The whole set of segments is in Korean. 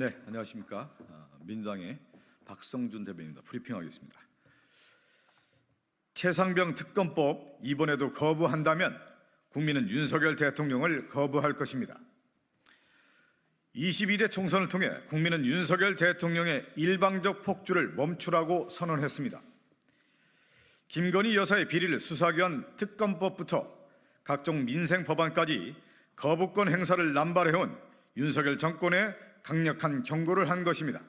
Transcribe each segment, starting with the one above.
네, 안녕하십니까. 민주당의 박성준 대변인입니다. 브리핑하겠습니다. 최상병 특검법 이번에도 거부한다면 국민은 윤석열 대통령을 거부할 것입니다. 22대 총선을 통해 국민은 윤석열 대통령의 일방적 폭주를 멈추라고 선언했습니다. 김건희 여사의 비리를 수사하기 위한 특검법부터 각종 민생 법안까지 거부권 행사를 남발해온 윤석열 정권에 강력한 경고를 한 것입니다.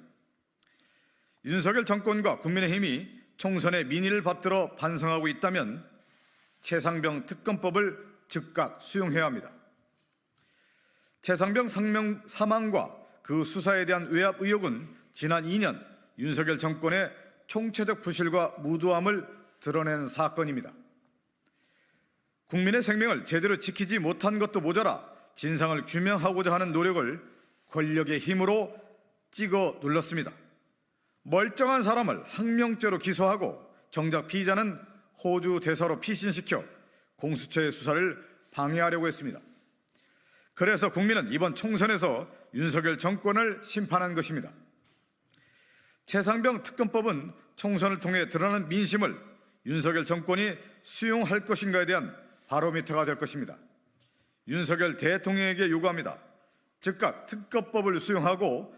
윤석열 정권과 국민의힘이 총선의 민의를 받들어 반성하고 있다면 최상병 특검법을 즉각 수용해야 합니다. 최상병 사망과 그 수사에 대한 외압 의혹은 지난 2년 윤석열 정권의 총체적 부실과 무도함을 드러낸 사건입니다. 국민의 생명을 제대로 지키지 못한 것도 모자라 진상을 규명하고자 하는 노력을 권력의 힘으로 찍어 눌렀습니다. 멀쩡한 사람을 항명죄로 기소하고 정작 피의자는 호주 대사로 피신시켜 공수처의 수사를 방해하려고 했습니다. 그래서 국민은 이번 총선에서 윤석열 정권을 심판한 것입니다. 최상병 특검법은 총선을 통해 드러난 민심을 윤석열 정권이 수용할 것인가에 대한 바로미터가 될 것입니다. 윤석열 대통령에게 요구합니다. 즉각 특검법을 수용하고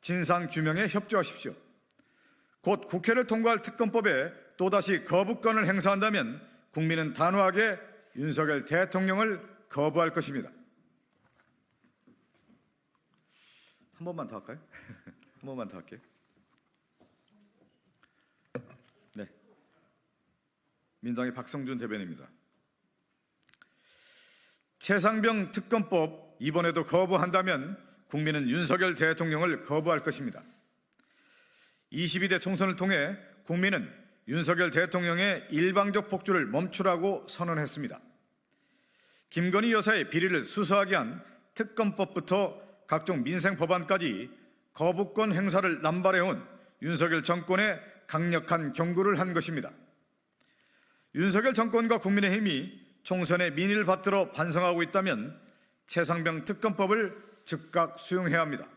진상규명에 협조하십시오. 곧 국회를 통과할 특검법에 또다시 거부권을 행사한다면 국민은 단호하게 윤석열 대통령을 거부할 것입니다. 한 번만 더 할까요? 한 번만 더 할게요. 네, 민주당의 박성준 대변인입니다. 최상병 특검법 이번에도 거부한다면 국민은 윤석열 대통령을 거부할 것입니다. 22대 총선을 통해 국민은 윤석열 대통령의 일방적 폭주를 멈추라고 선언했습니다. 김건희 여사의 비리를 수사하기 위한 특검법부터 각종 민생 법안까지 거부권 행사를 남발해온 윤석열 정권에 강력한 경고를 한 것입니다. 윤석열 정권과 국민의힘이 총선의 민의를 받들어 반성하고 있다면 최상병 특검법을 즉각 수용해야 합니다.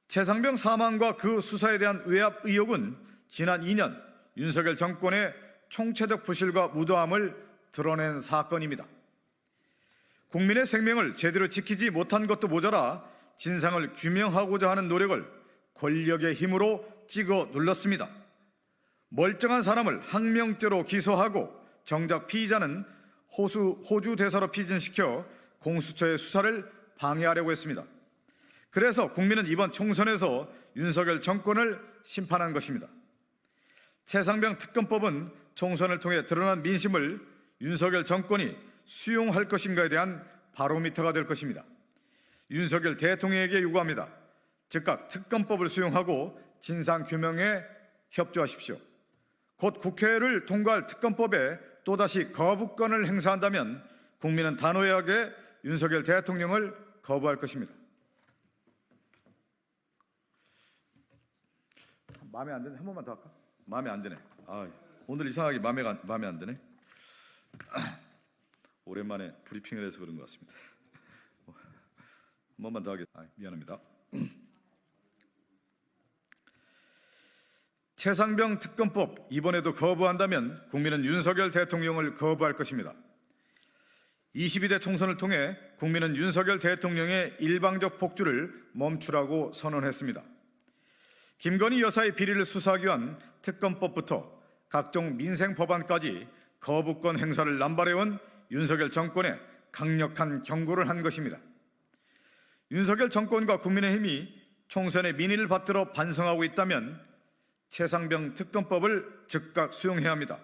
최상병 사망과 그 수사에 대한 외압 의혹은 지난 2년 윤석열 정권의 총체적 부실과 무도함을 드러낸 사건입니다. 국민의 생명을 제대로 지키지 못한 것도 모자라 진상을 규명하고자 하는 노력을 권력의 힘으로 찍어 눌렀습니다. 멀쩡한 사람을 항명죄로 기소하고 정작 피의자는 호주 대사로 피신시켜 공수처의 수사를 방해하려고 했습니다. 그래서 국민은 이번 총선에서 윤석열 정권을 심판한 것입니다. 최상병 특검법은 총선을 통해 드러난 민심을 윤석열 정권이 수용할 것인가에 대한 바로미터가 될 것입니다. 윤석열 대통령에게 요구합니다. 즉각 특검법을 수용하고 진상규명에 협조하십시오. 곧 국회를 통과할 특검법에 또다시 거부권을 행사한다면 국민은 단호하게 윤석열 대통령을 거부할 것입니다. 마음에 안 드네. 한 번만 더 할까? 마음에 안 드네. 오늘 이상하게 마음에 안 드네. 오랜만에 브리핑을 해서 그런 것 같습니다. 한 번만 더 하겠습니다. 미안합니다. 최상병 특검법 이번에도 거부한다면 국민은 윤석열 대통령을 거부할 것입니다. 22대 총선을 통해 국민은 윤석열 대통령의 일방적 폭주를 멈추라고 선언했습니다. 김건희 여사의 비리를 수사하기 위한 특검법부터 각종 민생 법안까지 거부권 행사를 남발해온 윤석열 정권에 강력한 경고를 한 것입니다. 윤석열 정권과 국민의힘이 총선의 민의를 받들어 반성하고 있다면 최상병 특검법을 즉각 수용해야 합니다.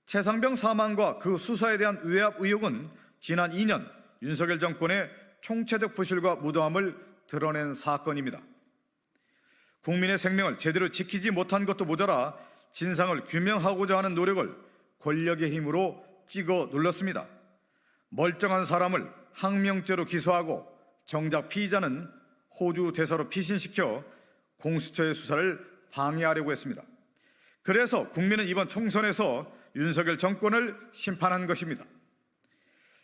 최상병 사망과 그 수사에 대한 외압 의혹은 지난 2년 윤석열 정권의 총체적 부실과 무도함을 드러낸 사건입니다. 국민의 생명을 제대로 지키지 못한 것도 모자라 진상을 규명하고자 하는 노력을 권력의 힘으로 찍어 눌렀습니다. 멀쩡한 사람을 항명죄로 기소하고 정작 피의자는 호주 대사로 피신시켜 공수처의 수사를 방해하려고 했습니다. 그래서 국민은 이번 총선에서 윤석열 정권을 심판한 것입니다.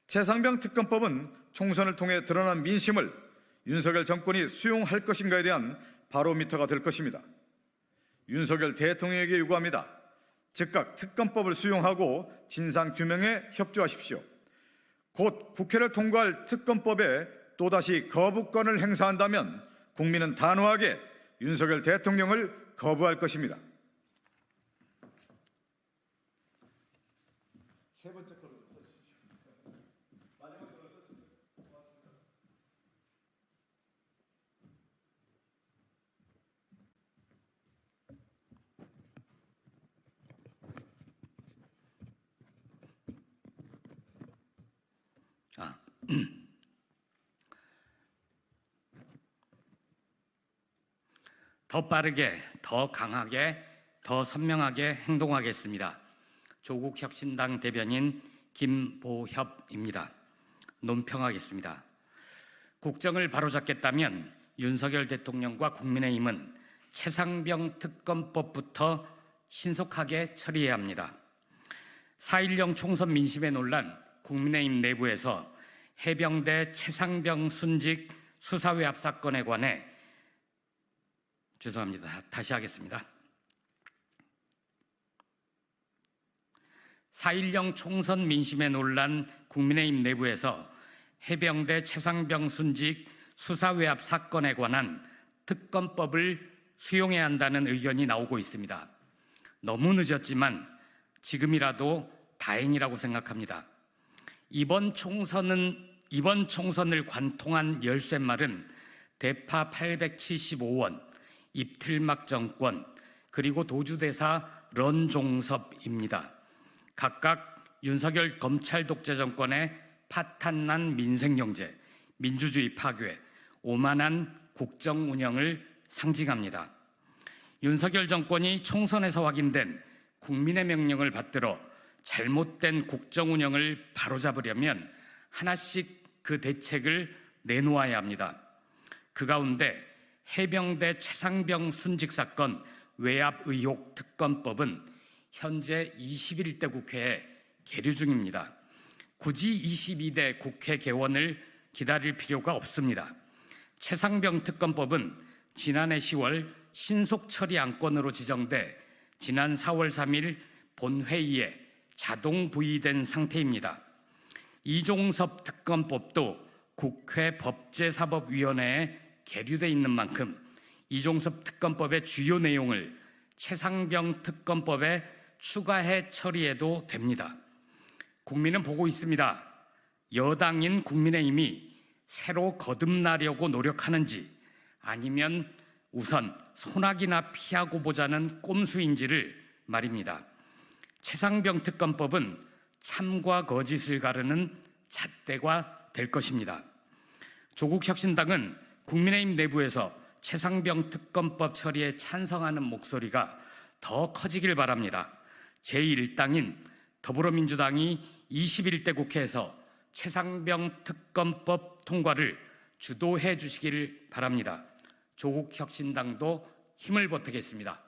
최상병 특검법은 총선을 통해 드러난 민심을 윤석열 정권이 수용할 것인가에 대한 바로미터가 될 것입니다. 윤석열 대통령에게 요구합니다. 즉각 특검법을 수용하고 진상규명에 협조하십시오. 곧 국회를 통과할 특검법에 또다시 거부권을 행사한다면 국민은 단호하게 윤석열 대통령을 거부할 것입니다. 세 번째 걸로 써주십시오. 마지막 걸로 써주세요. 고맙습니다. 더 빠르게, 더 강하게, 더 선명하게 행동하겠습니다. 조국혁신당 대변인 김보협입니다. 논평하겠습니다. 국정을 바로잡겠다면 윤석열 대통령과 국민의힘은 최상병 특검법부터 신속하게 처리해야 합니다. 4.16 총선 민심의 논란, 국민의힘 내부에서 해병대 최상병 순직 수사외압 사건에 관해 다시 하겠습니다. 4.16 총선 민심의 논란, 국민의힘 내부에서 해병대 최상병 순직 수사외압 사건에 관한 특검법을 수용해야 한다는 의견이 나오고 있습니다. 너무 늦었지만 지금이라도 다행이라고 생각합니다. 이번 총선을 관통한 열쇠말은 대파 875원, 입틀막 정권, 그리고 도주대사 런종섭입니다. 각각 윤석열 검찰 독재 정권의 파탄난 민생경제, 민주주의 파괴, 오만한 국정 운영을 상징합니다. 윤석열 정권이 총선에서 확인된 국민의 명령을 받들어 잘못된 국정 운영을 바로잡으려면 하나씩 그 대책을 내놓아야 합니다. 그 가운데 해병대 최상병 순직 사건 외압 의혹 특검법은 현재 21대 국회에 계류 중입니다. 굳이 22대 국회 개원을 기다릴 필요가 없습니다. 최상병 특검법은 지난해 10월 신속 처리 안건으로 지정돼 지난 4월 3일 본회의에 자동 부의된 상태입니다. 이종섭 특검법도 국회 법제사법위원회에 계류돼 있는 만큼 이종섭 특검법의 주요 내용을 최상병 특검법에 추가해 처리해도 됩니다. 국민은 보고 있습니다. 여당인 국민의힘이 새로 거듭나려고 노력하는지 아니면 우선 소나기나 피하고 보자는 꼼수인지를 말입니다. 최상병 특검법은 참과 거짓을 가르는 잣대가 될 것입니다. 조국혁신당은 국민의힘 내부에서 최상병 특검법 처리에 찬성하는 목소리가 더 커지길 바랍니다. 제1당인 더불어민주당이 21대 국회에서 최상병 특검법 통과를 주도해 주시길 바랍니다. 조국혁신당도 힘을 보태겠습니다.